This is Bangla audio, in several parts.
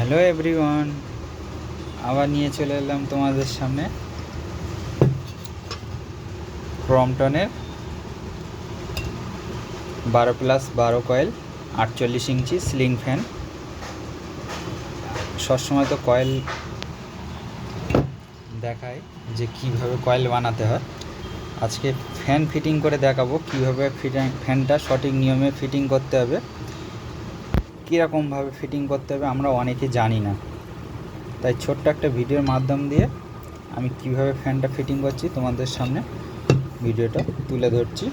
হ্যালো এভরিওয়ান, আবার নিয়ে চলে এলাম তোমাদের সামনে ক্রমটনের 12+12 কয়েল 48 ইঞ্চি সিলিং ফ্যান। সবসময় তো কয়েল দেখায় যে কীভাবে কয়েল বানাতে হয়। আজকে ফ্যান ফিটিং করে দেখাবো কীভাবে ফ্যানটা সঠিক নিয়মে ফিটিং করতে হবে, কীরকমভাবে ফিটিং করতে হবে আমরা অনেকে জানি না। তাই ছোট্ট একটা ভিডিওর মাধ্যম দিয়ে আমি কিভাবে ফ্যানটা ফিটিং করছি তোমাদের সামনে ভিডিওটা তুলে ধরছি।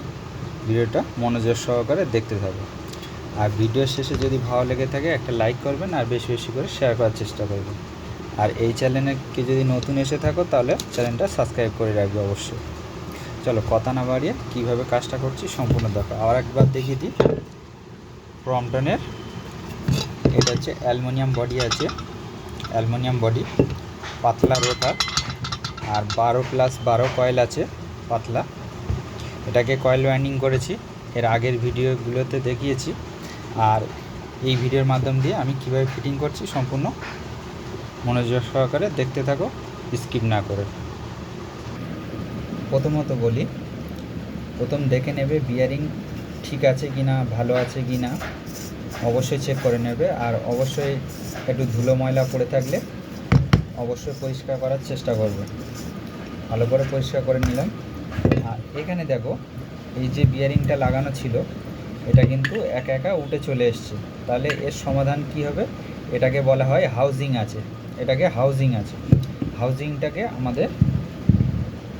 ভিডিওটা মনোযোগ সহকারে দেখতে থাকো, আর ভিডিওর শেষে যদি ভালো লেগে থাকে একটা লাইক করবেন আর বেশি বেশি করে শেয়ার করার চেষ্টা করবেন। আর এই চ্যানেলকে যদি নতুন এসে থাকো তাহলে চ্যানেলটা সাবস্ক্রাইব করে রাখবে অবশ্যই। চলো কথা না বাড়িয়ে কীভাবে কাজটা করছি সম্পূর্ণ দেখো। আর একবার দেখিয়ে দিই, ক্রমটনের এটা হচ্ছে অ্যালুমিনিয়াম বডি আছে, অ্যালুমিনিয়াম বডি, পাতলা রোটার, আর 12+12 কয়েল আছে পাতলা। এটাকে কয়েল ওয়াইন্ডিং করেছি, এর আগের ভিডিওগুলোতে দেখিয়েছি। আর এই ভিডিওর মাধ্যম দিয়ে আমি কিভাবে ফিটিং করছি সম্পূর্ণ মনোযোগ সহকারে দেখতে থাকো, স্কিপ না করে। প্রথমত বলি, প্রথম দেখে নেবে বিয়ারিং ঠিক আছে কি না, ভালো আছে কি না অবশ্যই চেক করে নেবে। আর অবশ্যই একটু ধুলো ময়লা পড়ে থাকলে অবশ্যই পরিষ্কার করার চেষ্টা করবে। ভালো করে পরিষ্কার করে নিলাম। আর এখানে দেখো, এই যে বিয়ারিংটা লাগানো ছিল এটা কিন্তু একা একা উঠে চলে এসছে। তাহলে এর সমাধান কি হবে? এটাকে বলা হয় হাউজিং আছে, এটাকে হাউজিং আছে। হাউজিংটাকে আমাদের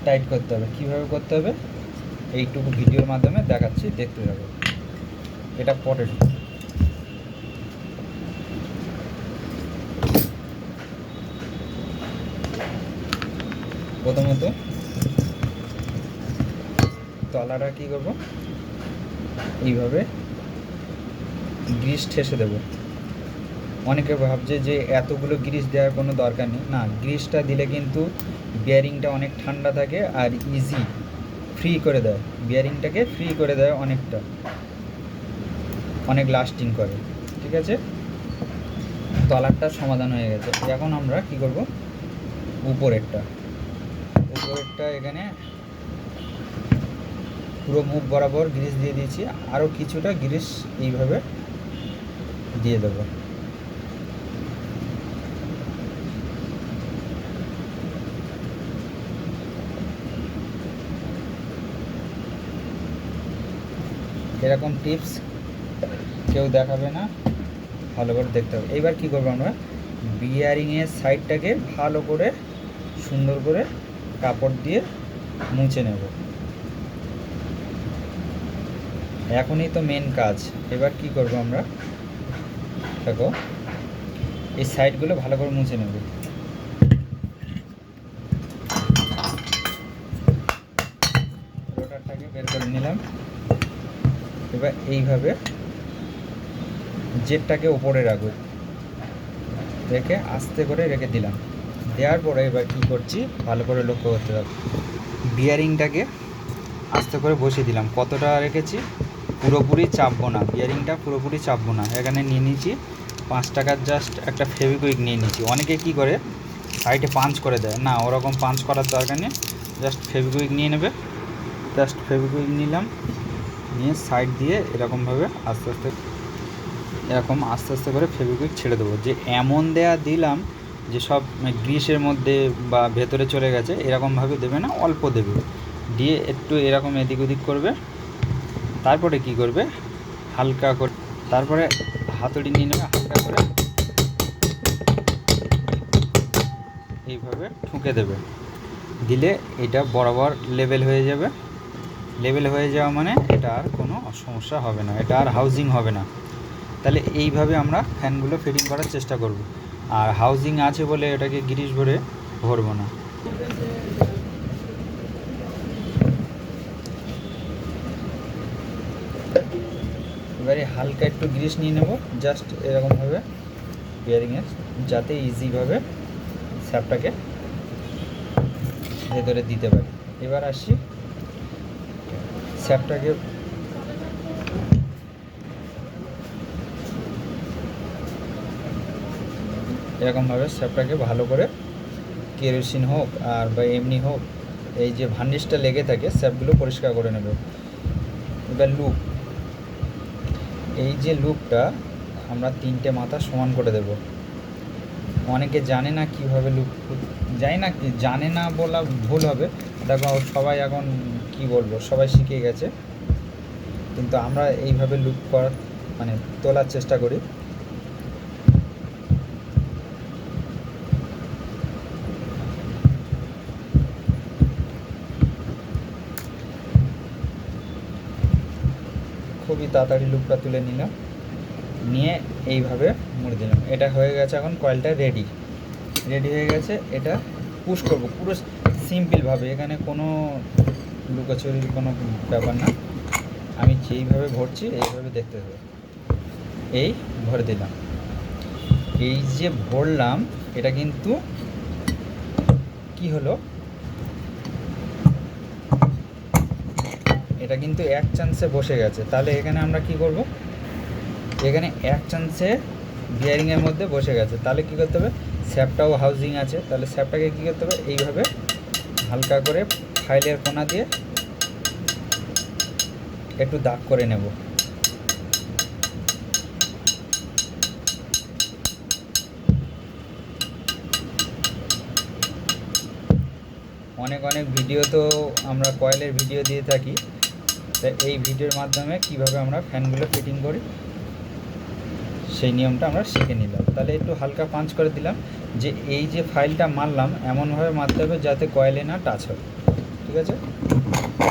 টাইট করতে হবে। কীভাবে করতে হবে এইটুকু ভিডিওর মাধ্যমে দেখাচ্ছি, দেখতে যাবো। এটা পটেটো, প্রথমত তলাটা কী করবো, এইভাবে গ্রিস ঠেসে দেবো। অনেকে ভাবছে যে এতগুলো গ্রিস দেওয়ার কোনো দরকার নেই। না, গ্রিসটা দিলে কিন্তু বিয়ারিংটা অনেক ঠান্ডা থাকে আর ইজি ফ্রি করে দেয়, বিয়ারিংটাকে ফ্রি করে দেয় অনেকটা, অনেক লাস্টিং করে। ঠিক আছে, তলারটা সমাধান হয়ে গেছে। এখন আমরা কি করব, উপরেরটা এখানে পুরো মুখ বরাবর গ্রিস দিয়ে দিয়েছি, আরও কিছুটা গ্রিস এইভাবে দিয়ে দেবো। এরকম টিপস কেউ দেখাবে না, ভালো করে দেখতে হবে। এইবার কী করবো, আমরা বিয়ারিংয়ের সাইডটাকে ভালো করে সুন্দর করে কাপড় দিয়ে মুছে নেব। এখনই তো মেন কাজ। এবার কি করব, আমরা দেখো এই সাইডগুলো ভালো করে মুছে নেব। রোটারটাকে বের করে নিলাম। এবার এইভাবে জেটটাকে ওপরে রাখবো, রেখে আস্তে করে রেখে দিলাম। দেওয়ার পরে এবার কী করছি ভালো করে লক্ষ্য করতে হবে। বিয়ারিংটাকে আস্তে করে বসিয়ে দিলাম। কতটা রেখেছি, পুরোপুরি চাপবো না, বিয়ারিংটা পুরোপুরি চাপবো না। এখানে নিয়ে নিয়েছি 5 টাকার জাস্ট একটা ফেভিকুইক নিয়ে নিয়েছি। অনেকে কি করে সাইডে পাঞ্চ করে দেয়, না ওরকম পাঞ্চ করার দরকার নেই, জাস্ট ফেভিকুইক নিয়ে নেবে। জাস্ট ফেভিকুইক নিলাম, নিয়ে সাইড দিয়ে এরকমভাবে আস্তে আস্তে করে ফেভিকুইক ছেড়ে দেবো। যে এমন দেয়া দিলাম যে সব গ্রিসের মধ্যে বা ভেতরে চলে গেছে, এরকমভাবে দেবে না, অল্প দেবে, দিয়ে একটু এরকম এদিক ওদিক করবে। তারপরে কি করবে, হালকা করে তারপরে হাতুড়ি নিয়ে নেবে, হালকা করে এইভাবে ঠুকে দেবে। দিলে এটা বরাবর লেভেল হয়ে যাবে। লেভেল হয়ে যাওয়া মানে এটা আর কোনো সমস্যা হবে না, এটা আর হাউজিং হবে না। তাহলে এইভাবে আমরা ফ্যানগুলো ফিটিং করার চেষ্টা করব। আর হাউজিং আছে বলে এটাকে গ্রিস ভরে ভরবো না। এবারে হালকা একটু গ্রিস নিয়ে নেব, জাস্ট এরকমভাবে বিয়ারিংয়ের, যাতে ইজিভাবে স্যাপটাকে ভেতরে দিতে পারি। এবার আসি স্যাপটাকে এরকমভাবে স্যাপটাকে ভালো করে কেরোসিন হোক আর বা এমনি হোক, এই যে ভার্নিশটা লেগে থাকে স্যাপগুলো পরিষ্কার করে নেবে। এবার লুপ, এই যে লুপটা আমরা 3টে মাথা সমান করে দেব। অনেকে জানে না কীভাবে লুপ, জানি না, জানে না বলা ভুল হবে, দেখো সবাই এখন কি বলবো, সবাই শিখে গেছে, কিন্তু আমরা এইভাবে লুপ করার মানে তোলার চেষ্টা করি। খুবই তাড়াতাড়ি লুপটা তুলে নিলাম, নিয়ে এইভাবে মুড়ে দিলাম। এটা হয়ে গেছে, এখন কয়েলটা রেডি হয়ে গেছে। এটা পুশ করব পুরো সিম্পলভাবে, এখানে কোনো লুকোচুরির কোনো ব্যাপার না। আমি যেইভাবে ভরছি এইভাবে দেখতে হবে। এই ভরে দিলাম, এই যে ভরলাম, এটা কিন্তু কি হলো, এটা কিন্তু এক চান্সে বসে গেছে। তাহলে এখানে আমরা কি করব, এখানে এক চান্সে বিয়ারিংয়ের মধ্যে বসে গেছে। তাহলে কী করতে হবে, স্যাপটাও হাউজিং আছে, তাহলে স্যাপটাকে কী করতে হবে, এইভাবে হালকা করে ফাইলের কোনা দিয়ে একটু দাগ করে নেব। অনেক ভিডিও তো আমরা কয়েলের ভিডিও দিয়ে থাকি, তাই এই ভিডিওর মাধ্যমে কিভাবে আমরা ফ্যানগুলো ফিটিং করি সেই নিয়মটা আমরা শিখে নিলাম। তাহলে একটু হালকা পাঞ্চ করে দিলাম, যে এই যে ফাইলটা মারলাম এমনভাবে মারতে হবে যাতে কয়েলে না টাচ হয়, ঠিক আছে।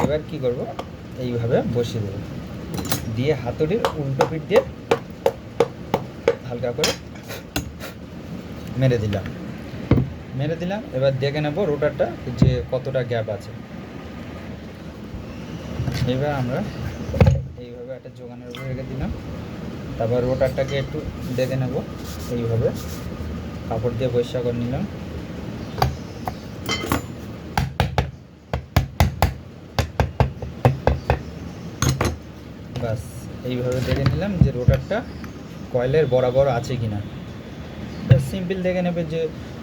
এবার কি করব, এইভাবে বসিয়ে দেবো, দিয়ে হাতুড়ির উল্টো পিঠ দিয়ে হালকা করে মেরে দিলাম। এবার দেখে নেব রোটারটা যে কতটা গ্যাপ আছে। এবার আমরা এইভাবে একটা যোগানের উপরে রেখে দিলাম, তারপর রোটারটাকে একটু দেখে নেব, এইভাবে কাপড় দিয়ে পরিষ্কার করে নিলাম। বাস এইভাবে দেখে নিলাম যে রোটারটা কয়েলের বরাবর আছে কি না। সিম্পল দেখে নেবে যে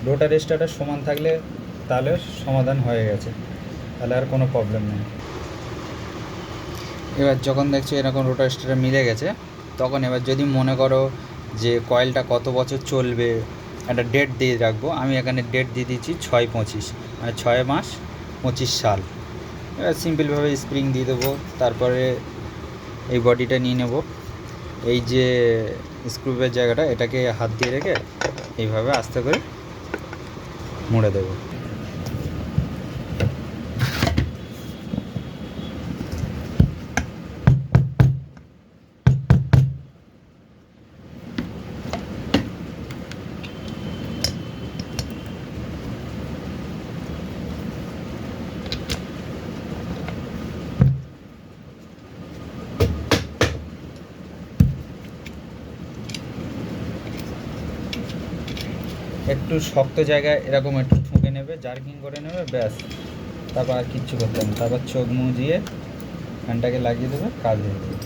রোটার স্টার্টার সমান থাকলে তাহলে সমাধান হয়ে গেছে, তাহলে আর কোনো প্রবলেম নেই। এবার যখন দেখছো এরকম রোটার স্টার্টার মিলে গেছে, তখন এবার যদি মনে করো যে কয়েলটা কত বছর চলবে, একটা ডেট দিয়ে রাখবো। আমি এখানে ডেট দিয়ে দিচ্ছি 6/25, মানে 6 মাস 25 সাল। এবার সিম্পলভাবে স্প্রিং দিয়ে দেবো, তারপরে এই বডিটা নিয়ে নেব, এই যে স্ক্রুপের জায়গাটা এটাকে হাত দিয়ে রেখে এইভাবে আস্তে করে মুড়ে দেবো। একটু শক্ত জায়গায় এরকম একটু ঠুকে নেবে, জার্কিং করে নেবে, ব্যাস। তারপর আর কিচ্ছু করতে হবে না। তারপর চোখ মুজিয়ে ফ্যানটাকে লাগিয়ে দেবে, কাজ হয়ে যাবে।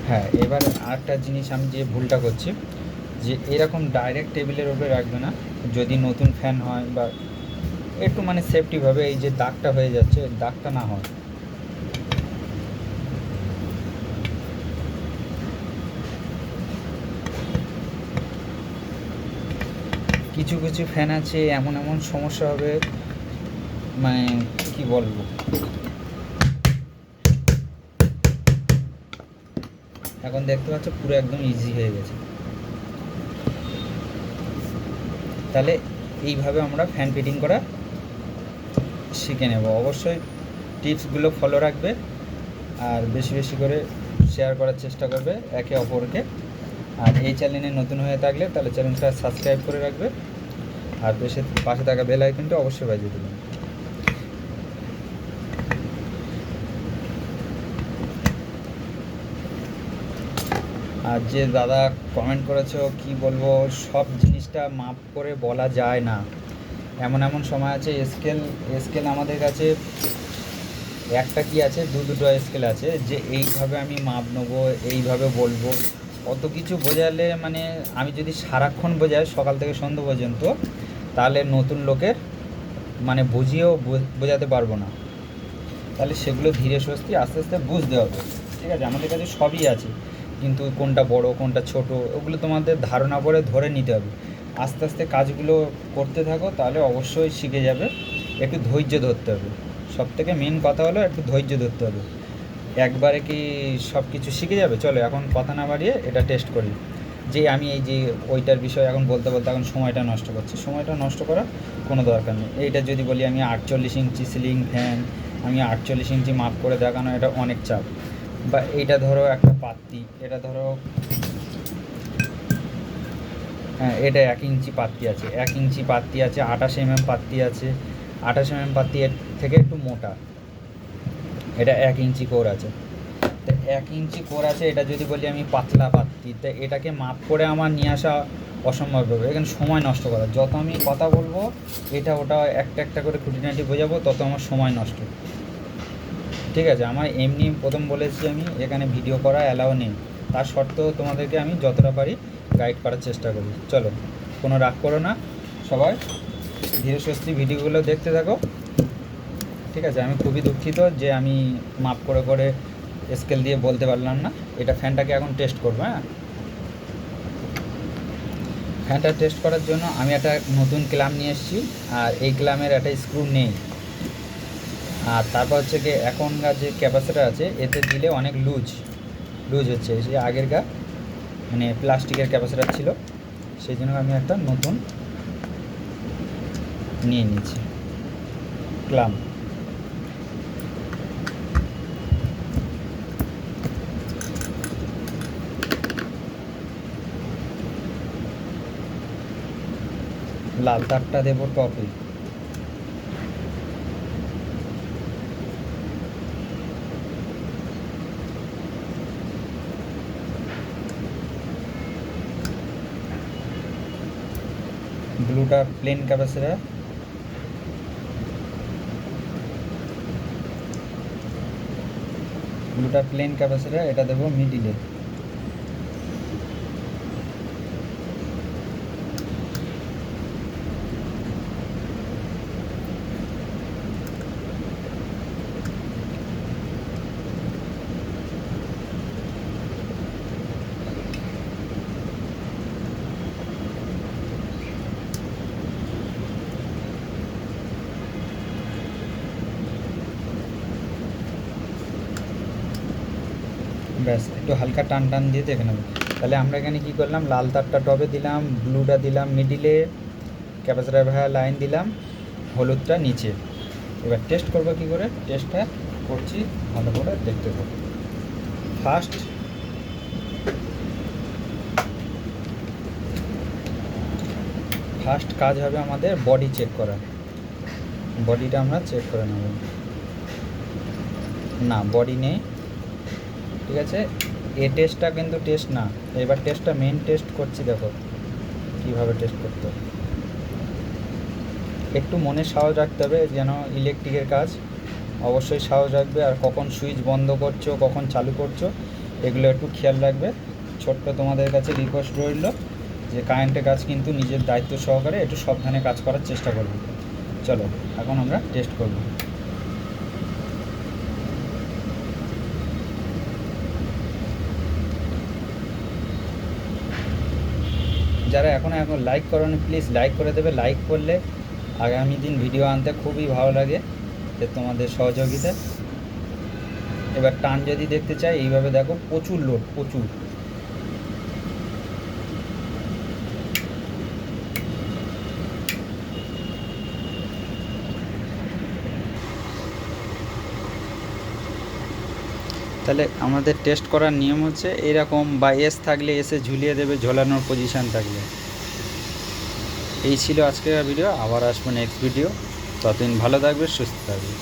হ্যাঁ, এবার আরেকটা জিনিস আমি যে ভুলটা করছি, যে এরকম ডাইরেক্ট টেবিলের উপরে রাখবে না। যদি নতুন ফ্যান হয় বা একটু মানে সেফটিভাবে, এই যে দাগটা হয়ে যাচ্ছে, দাগটা না হয়। কিছু ফ্যান আছে এমন সমস্যা হবে, মানে কি বলবো, এখন দেখতে পাচ্ছ পুরো একদম ইজি হয়ে গেছে। তাহলে এইভাবে আমরা ফ্যান ফিটিং করা শিখে নেব। অবশ্যই টিপসগুলো ফলো রাখবে, আর বেশি করে শেয়ার করার চেষ্টা করবে একে অপরকে। আর এই চ্যানেলে নতুন হয়ে থাকলে তাহলে চ্যানেলটা সাবস্ক্রাইব করে রাখবে, আর পাশে থাকা বেল আইকনটা অবশ্যই বাজিয়ে দেবেন। আর যে দাদা কমেন্ট করেছো, কি বলবো, সব জিনিসটা মাপ করে বলা যায় না। এমন এমন সময় আছে স্কেল আমাদের কাছে একটা কি আছে, দুটো স্কেল আছে, যে এইভাবে আমি মাপ নেবো, এইভাবে বলবো, অত কিছু বোঝালে মানে আমি যদি সারাক্ষণ বোঝাই সকাল থেকে সন্ধ্যা পর্যন্ত, তাহলে নতুন লোকের মানে বুঝিয়েও বোঝাতে পারবো না। তাহলে সেগুলো ধীরে সুস্থে আস্তে আস্তে বুঝতে হবে। ঠিক আছে, আমাদের কাছে সবই আছে, কিন্তু কোনটা বড় কোনটা ছোট ওগুলো তোমাদের ধারণা করে ধরে নিতে হবে। আস্তে আস্তে কাজগুলো করতে থাকো, তাহলে অবশ্যই শিখে যাবে। একটু ধৈর্য ধরতে হবে, সবথেকে মেন কথা হলো একটু ধৈর্য ধরতে হবে। একবারে কি সব কিছু শিখে যাবে? চলো এখন কথা না বাড়িয়ে এটা টেস্ট করি। যে আমি এই যে ওইটার বিষয়ে এখন বলতে বলতে এখন সময়টা নষ্ট করছি, সময়টা নষ্ট করার কোনো দরকার নেই। এইটা যদি বলি আমি 48 ইঞ্চি সিলিং ফ্যান, আমি 48 ইঞ্চি মাপ করে দেখানো, এটা অনেক চাপ। বা এইটা ধরো একটা পাত্তি, এটা ধরো হ্যাঁ, এটা 1 ইঞ্চি পাত্তি আছে, 1 ইঞ্চি পাত্তি আছে, 28 mm পাত্তি আছে, 28 mm পাত্তি এর থেকে একটু মোটা, এটা 1 ইঞ্চি কোর আছে। তো 1 ইঞ্চি কোর আছে, এটা যদি বলি আমি পাতলা পাত্তি, তো এটাকে মাপ করে আমার নিয়ে আসা অসম্ভব হবে। এখানে সময় নষ্ট করা, যত আমি কথা বলবো এটা ওটা একটা একটা করে খুঁটিনাটি বোঝাবো, তত আমার সময় নষ্ট। ঠিক আছে, আমার এমনি প্রথম বলেছি আমি এখানে ভিডিও করা অ্যালাউ নেই, তার সত্ত্বেও তোমাদেরকে আমি যতটা পারি গাইড করার চেষ্টা করি। চলো, কোনো রাগ করো না, সবাই ধীরে সুস্থে ভিডিওগুলো দেখতে থাকো। ঠিক আছে, আমি খুবই দুঃখিত যে আমি মাপ করে করে স্কেল দিয়ে বলতে পারলাম না। এটা ফ্যানটাকে এখন টেস্ট করবো। হ্যাঁ, ফ্যানটা টেস্ট করার জন্য আমি একটা নতুন ক্ল্যাম্প নিয়ে এসেছি, আর এই ক্ল্যাম্পের একটা স্ক্রু নেই। আর তারপর হচ্ছে কি এখনকার যে ক্যাপাসিটার আছে এতে দিলে অনেক লুজ হচ্ছে, সেই আগেরকার মানে প্লাস্টিকের ক্যাপাসিটার ছিল, সেই জন্য আমি একটা নতুন নিয়ে নিয়েছি ক্ল্যাম্প। লাল তারটা দেবো টপে, ব্লুটা প্লেন ক্যাপাসিটার, এটা দেবো মিডিলে। ব্যাস, একটু হালকা টান টান দিয়ে দেখে নেব। তাহলে আমরা এখানে কী করলাম, লাল তারটা টবে দিলাম, ব্লুটা দিলাম মিডিলে, ক্যাপাসিটার ভায়া লাইন দিলাম, হলুদটা নিচে। এবার টেস্ট করবো কী করে, টেস্টটা করছি ভালো করে দেখতে থাকো। ফার্স্ট কাজ হবে আমাদের বডি চেক করা। বডিটা আমরা চেক করে নেব। না, বডি নেই। ঠিক আছে, এ টেস্টটা কিন্তু টেস্ট না, এবার টেস্টটা মেন টেস্ট করছি, দেখো কীভাবে টেস্ট করতে হবে। একটু মনে সাহস রাখতে হবে, যেন ইলেকট্রিকের কাজ অবশ্যই সাহস রাখবে। আর কখন সুইচ বন্ধ করছো কখন চালু করছো এগুলো একটু খেয়াল রাখবে। ছোট্ট তোমাদের কাছে রিকোয়েস্ট রইল যে কারেন্টের কাজ কিন্তু নিজের দায়িত্ব সহকারে একটু সাবধানে কাজ করার চেষ্টা করবে। চলো এখন আমরা টেস্ট করব। যারা এখন লাইক করোনি প্লিজ লাইক করে দেবে। লাইক করলে আগামী দিন ভিডিও আনতে খুবই ভালো লাগে, যে তোমাদের সহযোগিতা। এবার টান যদি দেখতে চাই এইভাবে দেখো, প্রচুর লোড, প্রচুর। তাহলে আমাদের টেস্ট করার নিয়ম হচ্ছে এরকম, বা এস থাকলে এসে ঝুলিয়ে দেবে, ঝোলানোর পজিশান থাকলে। এই ছিল আজকের ভিডিও, আবার আসবো নেক্সট ভিডিও। ততদিন ভালো থাকবে, সুস্থ থাকবে।